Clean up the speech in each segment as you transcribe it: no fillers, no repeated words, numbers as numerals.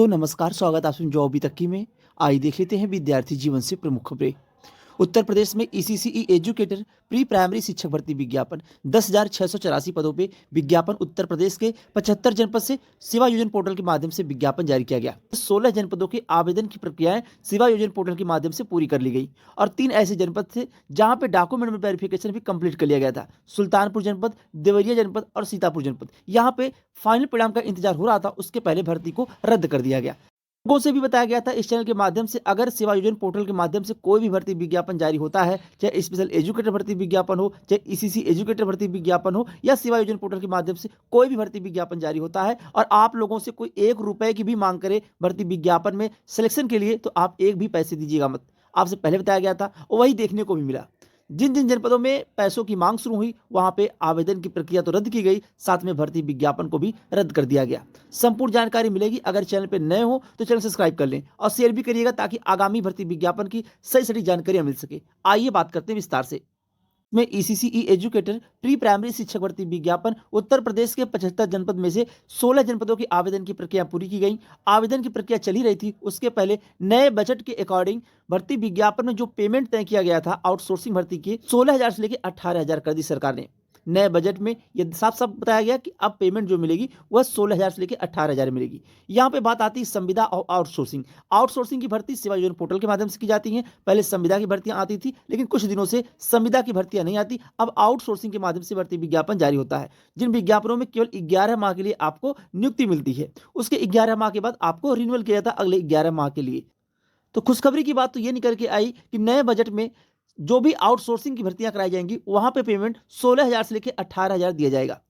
तो नमस्कार, स्वागत है आप सभी जॉब अभी तक की में। आइए देख लेते हैं विद्यार्थी जीवन से प्रमुख खबरें। उत्तर प्रदेश में ईसीसीई एजुकेटर प्री प्राइमरी शिक्षक भर्ती विज्ञापन 10,684 पदों पे विज्ञापन उत्तर प्रदेश के 75 जनपद से सेवा योजन पोर्टल के माध्यम से विज्ञापन जारी किया गया। 16 जनपदों के आवेदन की प्रक्रियाएं सेवा योजन पोर्टल के माध्यम से पूरी कर ली गई और 3 ऐसे जनपद थे जहां पे डॉक्यूमेंट वेरिफिकेशन भी कंप्लीट कर लिया गया था। सुल्तानपुर जनपद, देवरिया जनपद और सीतापुर जनपद। यहाँ पे फाइनल परिणाम का इंतजार हो रहा था, उसके पहले भर्ती को रद्द कर दिया गया। लोगों से भी बताया गया था इस चैनल के माध्यम से, अगर सेवा योजन पोर्टल के माध्यम से कोई भी भर्ती विज्ञापन जारी होता है, चाहे स्पेशल एजुकेटर भर्ती विज्ञापन हो, चाहे ईसीसी एजुकेटर भर्ती विज्ञापन हो या सेवा योजन पोर्टल के माध्यम से कोई भी भर्ती विज्ञापन जारी होता है और आप लोगों से कोई 1 रुपए की भी मांग करे भर्ती विज्ञापन में सिलेक्शन के लिए, तो आप एक भी पैसे दीजिएगा मत। आपसे पहले बताया गया था और वही देखने को भी मिला। जिन जिन जनपदों में पैसों की मांग शुरू हुई, वहां पे आवेदन की प्रक्रिया तो रद्द की गई, साथ में भर्ती विज्ञापन को भी रद्द कर दिया गया। संपूर्ण जानकारी मिलेगी। अगर चैनल पे नए हो तो चैनल सब्सक्राइब कर लें और शेयर भी करिएगा ताकि आगामी भर्ती विज्ञापन की सही सटीक जानकारियां मिल सके। आइए बात करते हैं विस्तार से। में ईसीसीई एजुकेटर प्री प्राइमरी शिक्षक भर्ती विज्ञापन उत्तर प्रदेश के 75 जनपद में से 16 जनपदों की आवेदन की प्रक्रिया पूरी की गई। आवेदन की प्रक्रिया चली रही थी, उसके पहले नए बजट के अकॉर्डिंग भर्ती विज्ञापन में जो पेमेंट तय किया गया था आउटसोर्सिंग भर्ती की 16,000 से लेकर 18,000 कर दी सरकार ने। नए बजट में यह साफ साफ बताया गया कि अब पेमेंट जो मिलेगी वह 16,000 से लेकर 18,000 मिलेगी। यहाँ पे बात आती है संविदा और आउटसोर्सिंग। आउटसोर्सिंग की भर्ती सेवा योजन पोर्टल के माध्यम से की जाती है। पहले संविदा की भर्तियां आती थी, लेकिन कुछ दिनों से संविदा की भर्तियां नहीं आती। अब आउटसोर्सिंग के माध्यम से भर्ती विज्ञापन जारी होता है, जिन विज्ञापनों में केवल 11 माह के लिए आपको नियुक्ति मिलती है। उसके 11 माह के बाद आपको रिन्यूअल किया जाता है अगले 11 माह के लिए। तो खुशखबरी की बात तो ये निकल के आई कि नए बजट में जो भी आउटसोर्सिंग की भर्तियां कराई जाएंगी, वहां पे पेमेंट 16,000 से लेकर 18,000 दिया जाएगा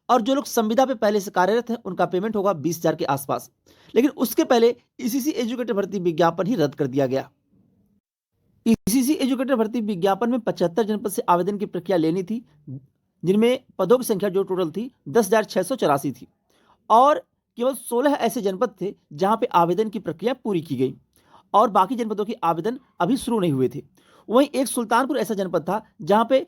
और जो लोग संविदा पे पहले से कार्यरत हैं उनका पेमेंट होगा 20,000 के आसपास। लेकिन उसके पहले ईसीसी एजुकेटर भर्ती विज्ञापन ही रद्द कर दिया गया। ईसीसी एजुकेटर भर्ती विज्ञापन में 75 जनपद से आवेदन की प्रक्रिया लेनी थी, जिनमें पदों की संख्या जो टोटल थी 10,684 थी और केवल 16 ऐसे जनपद थे जहां पे आवेदन की प्रक्रिया पूरी की गई और बाकी जनपदों के आवेदन अभी शुरू नहीं हुए थे। वहीं एक सुल्तानपुर ऐसा जनपद था जहां पे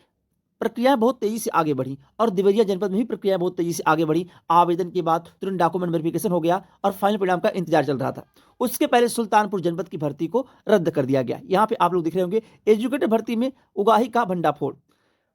प्रक्रियाएं बहुत तेजी से आगे बढ़ी और देवरिया जनपद में भी प्रक्रियाएं बहुत तेजी से आगे बढ़ी। आवेदन के बाद तुरंत डॉक्यूमेंट वेरिफिकेशन हो गया और फाइनल परिणाम का इंतजार चल रहा था। उसके पहले सुल्तानपुर जनपद की भर्ती को रद्द कर दिया गया। यहाँ पे आप लोग दिख रहे होंगे एजुकेटर भर्ती में उगाही का भंडाफोड़।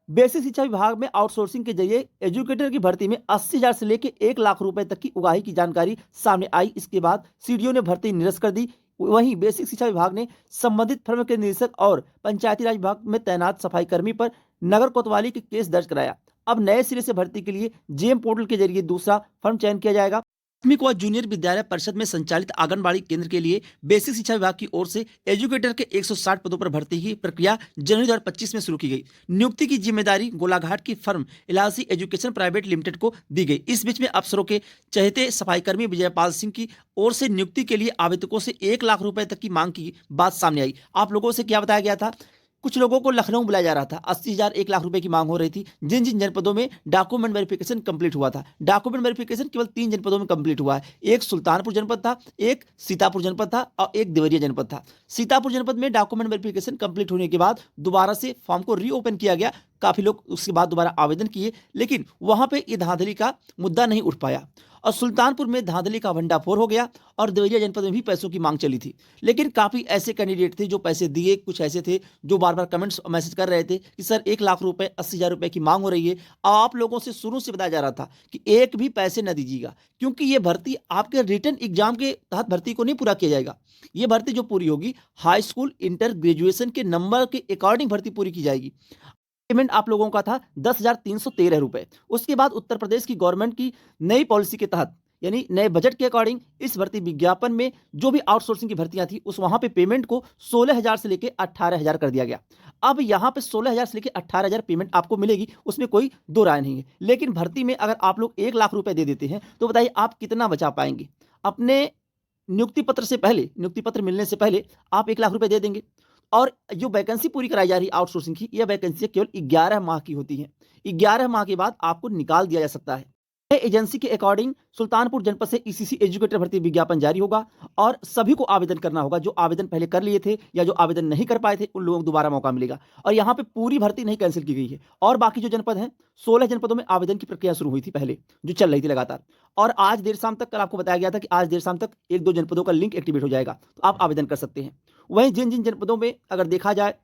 बेसिक शिक्षा विभाग में आउटसोर्सिंग के जरिए एजुकेटर की भर्ती में 80,000 से लेकर 1 लाख रुपए तक की उगाही की जानकारी सामने आई। इसके बाद सीडीओ ने भर्ती निरस्त कर दी। वहीं बेसिक शिक्षा विभाग ने संबंधित फर्म के निदेशक और पंचायती राज विभाग में तैनात सफाई कर्मी पर नगर कोतवाली के केस दर्ज कराया। अब नए सिरे से भर्ती के लिए जेम पोर्टल के जरिए दूसरा फर्म चयन किया जाएगा। प्राथमिक व जूनियर विद्यालय परिषद में संचालित आंगनबाड़ी केंद्र के लिए बेसिक शिक्षा विभाग की ओर से एजुकेटर के 160 पदों पर भर्ती की प्रक्रिया जनवरी 2025 में शुरू की गई। नियुक्ति की जिम्मेदारी गोलाघाट की firm LIC education private limited को दी गई। इस बीच में अफसरों के चहेते सफाईकर्मी विजयपाल सिंह की ओर से नियुक्ति के लिए आवेदकों से 1 लाख रुपए तक की मांग की बात सामने आई। आप लोगों से क्या बताया गया था? कुछ लोगों को लखनऊ बुलाया जा रहा था, 80,000 1 लाख रुपए की मांग हो रही थी। जिन जिन जनपदों में डॉक्यूमेंट वेरिफिकेशन कंप्लीट हुआ था, डॉक्यूमेंट वेरिफिकेशन केवल 3 जनपदों में कंप्लीट हुआ है। एक सुल्तानपुर जनपद था, एक सीतापुर जनपद था और एक देवरिया जनपद था। सीतापुर जनपद में डॉक्यूमेंट वेरिफिकेशन कंप्लीट होने के बाद दोबारा से फॉर्म को रीओपन किया गया। काफी लोग उसके बाद दोबारा आवेदन किए, लेकिन वहां पे ये धांधली का मुद्दा नहीं उठ पाया और सुल्तानपुर में धांधली का भंडाफोड़ हो गया और देवरिया जनपद में भी पैसों की मांग चली थी। लेकिन काफी ऐसे कैंडिडेट थे जो पैसे दिए, कुछ ऐसे थे जो बार बार कमेंट्स मैसेज कर रहे थे कि सर 1 लाख रुपए 80,000 रुपए की मांग हो रही है। आप लोगों से शुरू से बताया जा रहा था कि एक भी पैसे न दीजिएगा, क्योंकि ये भर्ती आपके रिटन एग्जाम के तहत भर्ती को नहीं पूरा किया जाएगा। ये भर्ती जो पूरी होगी हाई स्कूल इंटर ग्रेजुएशन के नंबर के अकॉर्डिंग भर्ती पूरी की जाएगी। पेमेंट आप लोगों का था 10,313 रुपए। उसके बाद उत्तर प्रदेश की गवर्नमेंट की नई पॉलिसी के तहत, यानी नए बजट के अकॉर्डिंग, इस भर्ती विज्ञापन में जो भी आउटसोर्सिंग की भर्तियां थी उस वहां पे पेमेंट को 16,000 से लेकर 18,000 कर दिया गया। अब यहां पे 16,000 से लेकर 18,000 पेमेंट आपको मिलेगी, उसमें कोई दो राय नहीं है। लेकिन भर्ती में अगर आप लोग 1 लाख रुपए दे देते हैं तो बताइए आप कितना बचा पाएंगे? अपने नियुक्ति पत्र से पहले, नियुक्ति पत्र मिलने से पहले आप 1 लाख रुपए दे देंगे। और जो वैकेंसी पूरी कराई जा रही है आउटसोर्सिंग की, यह वैकेंसी केवल 11 माह की होती है। 11 माह के बाद आपको निकाल दिया जा सकता है। एजेंसी के अकॉर्डिंग सुल्तानपुर जनपद से ईसीसी एजुकेटर भर्ती विज्ञापन जारी होगा और सभी को आवेदन करना होगा। जो आवेदन पहले कर लिए थे या जो आवेदन नहीं कर पाए थे उन लोगों को दोबारा मौका मिलेगा। और यहाँ पे पूरी भर्ती नहीं कैंसिल की गई है। और बाकी जो जनपद हैं 16 जनपदों में आवेदन की प्रक्रिया शुरू हुई थी पहले, जो चल रही थी लगातार। और आज देर शाम तक, कल आपको बताया गया था कि आज देर शाम तक 1-2 जनपदों का लिंक एक्टिवेट हो जाएगा, तो आप आवेदन कर सकते हैं। वहीं जिन जिन जनपदों में अगर देखा जाए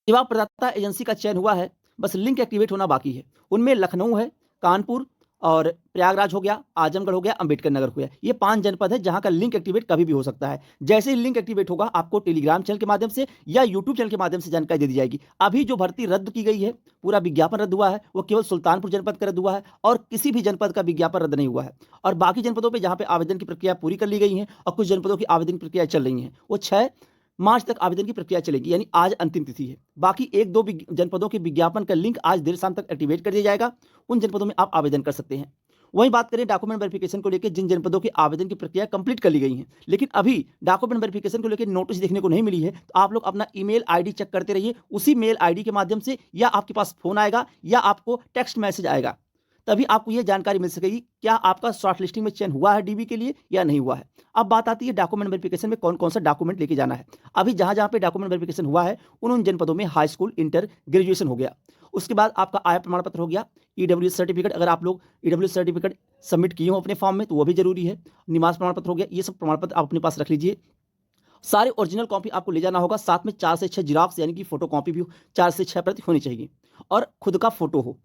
सेवा प्रदाता एजेंसी का चयन हुआ है, बस लिंक एक्टिवेट होना बाकी है। उनमें लखनऊ है, कानपुर और प्रयागराज हो गया, आजमगढ़ हो गया, अंबेडकर नगर हो गया। ये 5 जनपद है जहां का लिंक एक्टिवेट कभी भी हो सकता है। जैसे ही लिंक एक्टिवेट होगा आपको टेलीग्राम चैनल के माध्यम से या यूट्यूब चैनल के माध्यम से जानकारी दे दी जाएगी। अभी जो भर्ती रद्द की गई है, पूरा विज्ञापन रद्द हुआ है, वो केवल सुल्तानपुर जनपद का रद्द हुआ है और किसी भी जनपद का विज्ञापन रद्द नहीं हुआ है। और बाकी जनपदों पर जहां पे आवेदन की प्रक्रिया पूरी कर ली गई है और कुछ जनपदों की आवेदन की प्रक्रिया चल रही है, वो 6 मार्च तक आवेदन की प्रक्रिया चलेगी, यानी आज अंतिम तिथि है। बाकी 1-2 जनपदों के विज्ञापन का लिंक आज देर शाम तक एक्टिवेट कर दिया जाएगा। उन जनपदों में आप आवेदन कर सकते हैं। वहीं बात करें डॉक्यूमेंट वेरिफिकेशन को लेकर, जिन जनपदों की आवेदन की प्रक्रिया कंप्लीट कर ली गई है लेकिन अभी डॉक्यूमेंट वेरिफिकेशन को लेकर नोटिस देखने को नहीं मिली है, तो आप लोग अपना ईमेल आईडी चेक करते रहिए। उसी मेल आईडी के माध्यम से या आपके पास फोन आएगा या आपको टेक्स्ट मैसेज आएगा, तभी आपको यह जानकारी मिल सकेगी क्या आपका शॉर्ट लिस्टिंग में चयन हुआ है डीबी के लिए या नहीं हुआ है। अब बात आती है डॉक्यूमेंट वेरिफिकेशन में कौन कौन सा डॉक्यूमेंट लेके जाना है। अभी जहां जहां पे डॉक्यूमेंट वेरिफिकेशन हुआ है उन जनपदों में हाई स्कूल, इंटर, ग्रेजुएशन हो गया। उसके बाद आपका आय प्रमाण पत्र हो गया, ईडब्ल्यूएस सर्टिफिकेट, अगर आप लोग ईडब्ल्यूएस सर्टिफिकेट सबमिट किए हो अपने फॉर्म में तो वो भी जरूरी है। निवास प्रमाण पत्र हो गया, ये सब प्रमाण पत्र आप अपने पास रख लीजिए। सारे ओरिजिनल कॉपी आपको ले जाना होगा, साथ में 4 से 6 जिराक्स यानी कि फोटो कॉपी भी 4 से 6 प्रति होनी चाहिए और खुद का फोटो हो,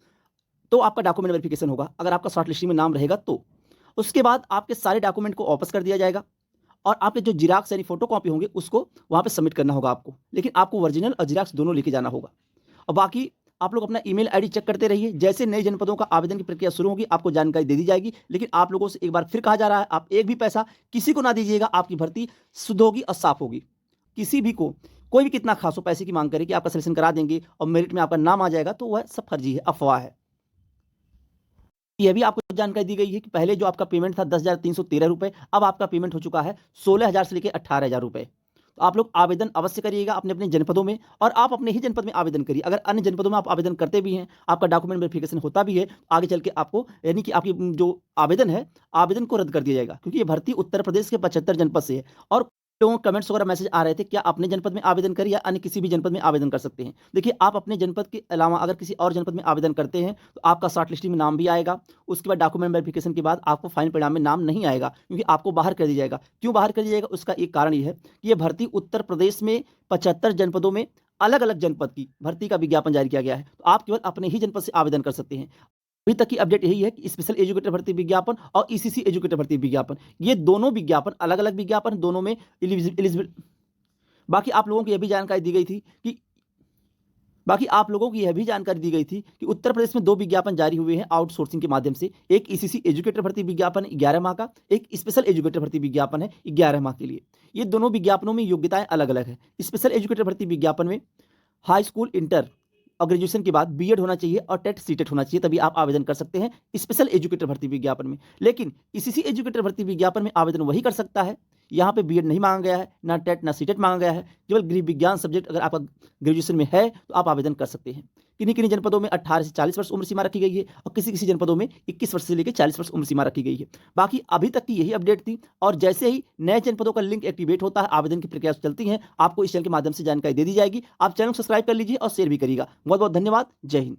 तो आपका डॉक्यूमेंट वेरिफिकेशन होगा। अगर आपका शॉर्ट लिस्टिंग में नाम रहेगा तो उसके बाद आपके सारे डॉक्यूमेंट को वापस कर दिया जाएगा और आपके जो जिराक्स यानी फोटो कॉपी होंगे उसको वहां पे सबमिट करना होगा आपको। लेकिन आपको ओरिजिनल और जिराक्स दोनों लेके जाना होगा। और बाकी आप लोग अपना ईमेल आईडी चेक करते रहिए। जैसे नए जनपदों का आवेदन की प्रक्रिया शुरू होगी आपको जानकारी दे दी जाएगी। लेकिन आप लोगों से एक बार फिर कहा जा रहा है, आप एक भी पैसा किसी को ना दीजिएगा, आपकी भर्ती शुद्ध होगी और साफ होगी। किसी भी को कोई भी कितना खासो पैसे की मांग करे कि आपका सिलेक्शन करा देंगे और मेरिट में आपका नाम आ जाएगा, तो वह सब फर्जी है, अफवाह है। यह भी आपको जानकारी दी गई है कि पहले जो आपका पेमेंट था 10,313 रुपए, अब आपका पेमेंट हो चुका है 16,000 से लेकर 18,000 रुपए। तो आप लोग आवेदन अवश्य करिएगा अपने अपने जनपदों में और आप अपने ही जनपद में आवेदन करिए। अगर अन्य जनपदों में आप आवेदन करते भी हैं, आपका डॉक्यूमेंट वेरिफिकेशन होता भी है, तो आगे चल के आपको यानी कि आपकी जो आवेदन है, आवेदन को रद्द कर दिया जाएगा, क्योंकि ये भर्ती उत्तर प्रदेश के 75 जनपद से है। और लोगों को कमेंट्स वगैरह मैसेज आ रहे थे क्या अपने जनपद में आवेदन करें या अन्य किसी भी जनपद में आवेदन कर सकते हैं। देखिए, आप अपने जनपद के अलावा अगर किसी और जनपद में आवेदन करते हैं तो आपका शॉर्ट लिस्टिंग में नाम भी आएगा। उसके बाद डॉक्यूमेंट वेरिफिकेशन के बाद आपको फाइनल परिणाम में नाम नहीं आएगा, क्योंकि आपको बाहर कर दिया जाएगा। क्यों बाहर कर दिया जाएगा? उसका एक कारण ये है कि ये भर्ती उत्तर प्रदेश में 75 जनपदों में अलग अलग जनपद की भर्ती का विज्ञापन जारी किया गया है, तो आप केवल अपने ही जनपद से आवेदन कर सकते हैं। अभी तक की अपडेट यही है कि स्पेशल एजुकेटर भर्ती विज्ञापन और ईसीसी एजुकेटर भर्ती विज्ञापन, ये दोनों विज्ञापन अलग अलग विज्ञापन, दोनों में एलिजिबल। बाकी आप लोगों को यह भी जानकारी दी गई थी कि उत्तर प्रदेश में 2 विज्ञापन जारी हुए हैं आउटसोर्सिंग के माध्यम से। एक ईसीसी एजुकेटर भर्ती विज्ञापन 11 माह का, एक स्पेशल एजुकेटर भर्ती विज्ञापन है 11 माह के लिए। ये दोनों विज्ञापनों में योग्यताएं अलग अलग है। स्पेशल एजुकेटर भर्ती विज्ञापन में हाई स्कूल, इंटर और ग्रेजुएशन के बाद बीएड होना चाहिए और टेट सीटेट होना चाहिए, तभी आप आवेदन कर सकते हैं स्पेशल एजुकेटर भर्ती विज्ञापन में। लेकिन ईसीसी एजुकेटर भर्ती विज्ञापन में आवेदन वही कर सकता है, यहाँ पे बीएड नहीं मांगा गया है, ना टेट ना सीटेट मांगा गया है, केवल गृह विज्ञान सब्जेक्ट अगर आपका ग्रेजुएशन में है तो आप आवेदन कर सकते हैं। किन्हीं किन्हीं जनपदों में 18 से 40 वर्ष उम्र सीमा रखी गई है और किसी किसी जनपदों में 21 वर्ष से लेकर 40 वर्ष उम्र सीमा रखी गई है। बाकी अभी तक की यही अपडेट थी और जैसे ही नए जनपदों का लिंक एक्टिवेट होता है, आवेदन की प्रक्रिया चलती है, आपको इस चैनल के माध्यम से जानकारी दे दी जाएगी। आप चैनल को सब्सक्राइब कर लीजिए और शेयर भी करिएगा। बहुत बहुत धन्यवाद। जय हिंद।